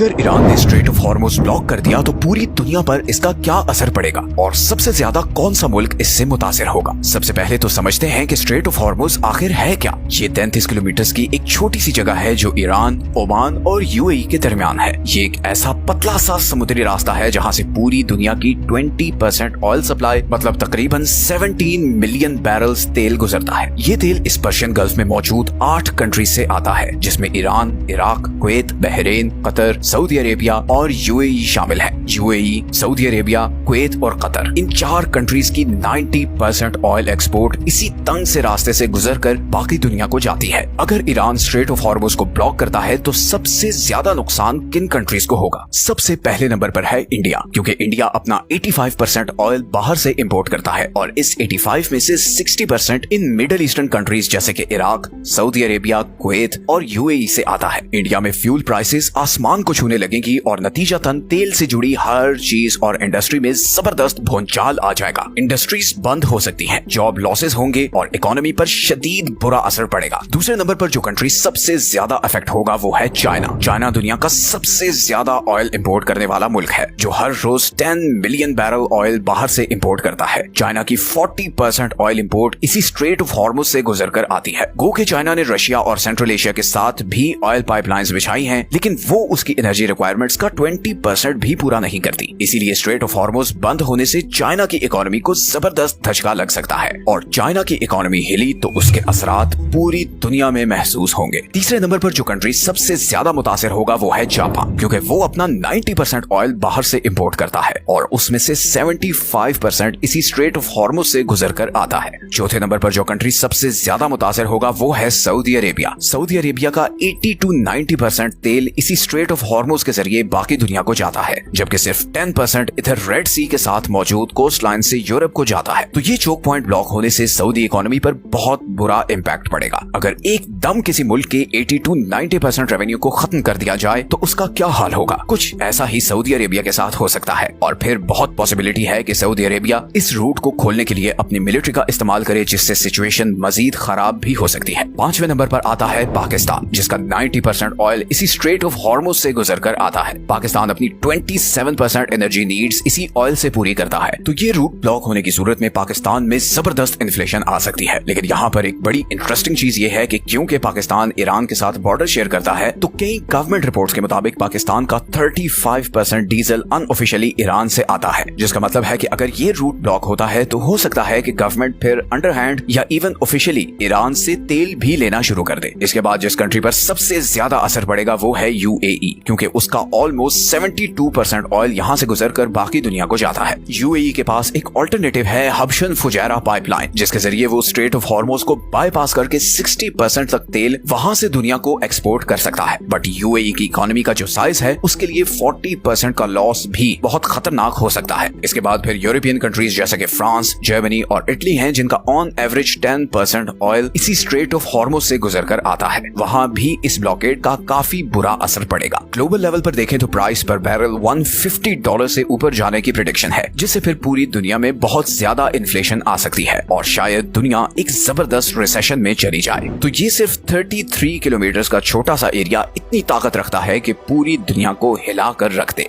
अगर ईरान ने straight of Hormuz block कर दिया तो पूरी दुनिया पर इसका क्या असर पड़ेगा और सबसे ज्यादा कौन सा मुल्क इससे मुतासिर होगा। सबसे पहले तो समझते हैं कि स्ट्रेट ऑफ हॉर्मुज आखिर है क्या। ये 33 किलोमीटर की एक छोटी सी जगह है जो ईरान, ओमान और यूएई के दरमियान है। ये एक ऐसा पतला सा समुद्री रास्ता है जहाँ से पूरी दुनिया की 20% ऑयल सप्लाई मतलब तकरीबन 17 मिलियन बैरल्स तेल गुजरता है। ये तेल इस पर्शियन गल्फ में मौजूद 8 कंट्रीज से आता है जिसमें Iran, Iraq, Kuwait, Bahrain, Qatar, Saudi Arabia और यूएई शामिल है। यूएई, सऊदी अरेबिया, कुवैत और कतर, इन 4 कंट्रीज की 90% ऑयल एक्सपोर्ट इसी तंग से रास्ते से गुजरकर बाकी दुनिया को जाती है। अगर ईरान स्ट्रेट ऑफ हॉर्मुज को ब्लॉक करता है तो सबसे ज्यादा नुकसान किन कंट्रीज को होगा। सबसे पहले नंबर पर है इंडिया, क्योंकि इंडिया अपना 85% ऑयल बाहर से इंपोर्ट करता है और इस 85 में से 60% इन मिडिल ईस्टर्न कंट्रीज जैसे कि इराक, सऊदी अरेबिया, कुवैत और यूएई से आता है। इंडिया में फ्यूल प्राइसेस आसमान को छूने लगेगी और नतीजतन तेल से जुड़ी हर चीज और इंडस्ट्री में जबरदस्त भूचाल आ जाएगा। इंडस्ट्रीज बंद हो सकती हैं, जॉब लॉसेस होंगे और इकोनॉमी पर शदीद बुरा असर पड़ेगा। दूसरे नंबर पर जो कंट्री सबसे ज्यादा अफेक्ट होगा वो है चाइना। चाइना दुनिया का सबसे ज्यादा ऑयल इंपोर्ट करने वाला मुल्क है जो हर रोज 10 मिलियन बैरल ऑयल बाहर से इंपोर्ट करता है। चाइना की 40% ऑयल इंपोर्ट इसी स्ट्रेट ऑफ हॉर्मुज से गुजरकर आती है। गो के चाइना ने रशिया और सेंट्रल एशिया के साथ भी ऑयल पाइपलाइंस बिछाई हैं, लेकिन वो उसकी एनर्जी रिक्वायरमेंट्स का 20% भी पूरा नहीं करती। इसीलिए स्ट्रेट ऑफ हॉर्मुज बंद होने से चाइना की इकोनॉमी को जबरदस्त धचका लग सकता है और चाइना की इकोनॉमी हिली तो उसके असरात पूरी दुनिया में महसूस होंगे। तीसरे नंबर पर जो कंट्री सबसे ज्यादा मुतासिर होगा वो है जापान, क्योंकि वो अपना 90% ऑयल बाहर से इंपोर्ट करता है और उसमें से 75% इसी स्ट्रेट ऑफ हॉर्मुज से गुजर कर आता है। चौथे नंबर पर जो कंट्री सबसे ज्यादा मुतासिर होगा वो है सऊदी अरेबिया। सऊदी अरेबिया का 80 to 90% तेल इसी स्ट्रेट ऑफ हॉर्मुज के जरिए बाकी दुनिया को जाता है, जबकि सिर्फ 10% इधर रेड सी के साथ मौजूद कोस्ट लाइन से यूरोप को जाता है। तो ये चोक पॉइंट ब्लॉक होने से सऊदी इकोनॉमी पर बहुत बुरा इम्पैक्ट पड़ेगा। अगर एकदम किसी मुल्क के 80 to 90% रेवेन्यू को खत्म कर दिया जाए तो उसका क्या हाल होगा। कुछ ऐसा ही सऊदी अरेबिया के साथ हो सकता है और फिर बहुत पॉसिबिलिटी है कि सऊदी अरेबिया इस रूट को खोलने के लिए अपनी मिलिट्री का इस्तेमाल करे, जिससे सिचुएशन मजीद खराब भी हो सकती है। 5वें नंबर पर आता है पाकिस्तान, जिसका 90% ऑयल इसी स्ट्रेट ऑफ हॉर्मुज से गुजरकर आता है। पाकिस्तान अपनी 27% एनर्जी नीड्स इसी ऑयल से पूरी करता है। तो ये रूट ब्लॉक होने की सूरत में पाकिस्तान में जबरदस्त इन्फ्लेशन आ सकती है। लेकिन यहाँ पर एक बड़ी इंटरेस्टिंग चीज ये है कि क्योंकि पाकिस्तान ईरान के साथ बॉर्डर शेयर करता है तो कई गवर्नमेंट रिपोर्ट्स के मुताबिक पाकिस्तान का 35% डीजल अनऑफिशियली ईरान से आता है, जिसका मतलब है कि अगर ये रूट ब्लॉक होता है तो हो सकता है कि गवर्नमेंट फिर अंडरहैंड या इवन ऑफिशियली ईरान से तेल भी लेना शुरू कर दे। इसके बाद जिस कंट्री पर सबसे ज्यादा असर पड़ेगा वो है यूएई, क्योंकि उसका ऑलमोस्ट 72% ऑयल यहाँ से गुजरकर बाकी दुनिया को जाता है। यूएई के पास एक ऑल्टरनेटिव है हबशन फुजैरा पाइपलाइन, जिसके जरिए वो स्ट्रेट ऑफ हॉर्मुज को बाईपास करके 60% तक तेल वहां से दुनिया को एक्सपोर्ट कर सकता है। बट यूएई की इकोनॉमी का जो साइज है उसके लिए 40% का लॉस भी बहुत खतरनाक हो सकता है। इसके बाद फिर यूरोपियन कंट्रीज जैसे कि फ्रांस, जर्मनी और इटली हैं, जिनका ऑन एवरेज 10% ऑयल इसी स्ट्रेट ऑफ हॉर्मुज से गुजरकर आता है। वहां भी इस ब्लॉकेड का काफी बुरा असर पड़ेगा। ग्लोबल लेवल पर देखें तो प्राइस पर बैरल $150 से ऊपर जाने की प्रेडिक्शन है, जिससे फिर पूरी दुनिया में बहुत ज्यादा इन्फ्लेशन आ सकती है और शायद दुनिया एक जबरदस्त रिसेशन में चली जाए। तो ये सिर्फ 33 किलोमीटर का छोटा सा एरिया इतनी ताकत रखता है कि पूरी दुनिया को हिला कर रख दे।